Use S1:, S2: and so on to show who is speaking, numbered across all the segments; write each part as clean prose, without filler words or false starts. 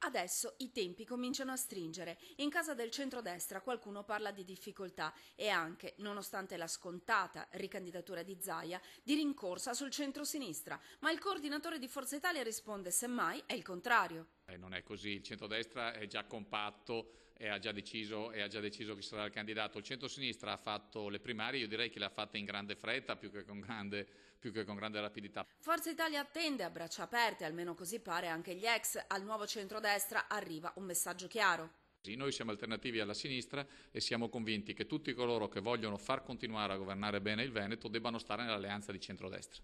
S1: Adesso i tempi cominciano a stringere. In casa del centrodestra qualcuno parla di difficoltà e anche, nonostante la scontata ricandidatura di Zaia, di rincorsa sul centro-sinistra. Ma il coordinatore di Forza Italia risponde semmai è il contrario.
S2: Non è così, il centrodestra è già compatto e ha già deciso chi sarà il candidato. Il centrosinistra ha fatto le primarie, io direi che le ha fatte in grande fretta più che con grande rapidità.
S1: Forza Italia attende a braccia aperte, almeno così pare anche gli ex. Al nuovo centrodestra arriva un messaggio chiaro.
S2: Noi siamo alternativi alla sinistra e siamo convinti che tutti coloro che vogliono far continuare a governare bene il Veneto debbano stare nell'alleanza di centrodestra.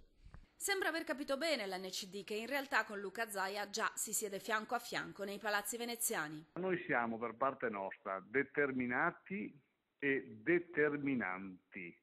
S1: Sembra aver capito bene l'NCD che in realtà con Luca Zaia già si siede fianco a fianco nei palazzi veneziani.
S3: Noi siamo per parte nostra determinati e determinanti,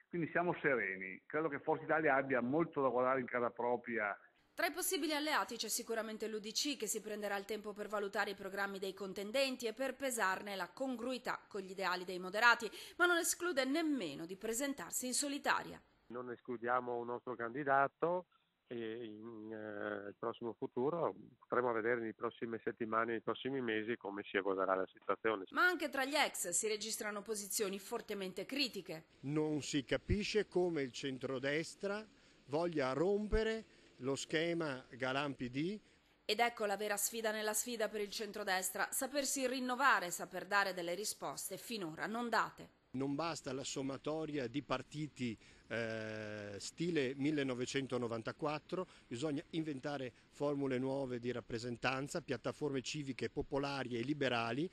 S3: quindi siamo sereni. Credo che Forza Italia abbia molto da guardare in casa propria.
S1: Tra i possibili alleati c'è sicuramente l'UDC che si prenderà il tempo per valutare i programmi dei contendenti e per pesarne la congruità con gli ideali dei moderati, ma non esclude nemmeno di presentarsi in solitaria.
S4: Non escludiamo un nostro candidato e il prossimo futuro potremo vedere nelle prossime settimane, nei prossimi mesi come si evolverà la situazione.
S1: Ma anche tra gli ex si registrano posizioni fortemente critiche.
S5: Non si capisce come il centrodestra voglia rompere lo schema Galan-PD.
S1: Ed ecco la vera sfida nella sfida per il centrodestra, sapersi rinnovare, saper dare delle risposte finora non date.
S5: Non basta la sommatoria di partiti stile 1994, bisogna inventare formule nuove di rappresentanza, piattaforme civiche popolari e liberali.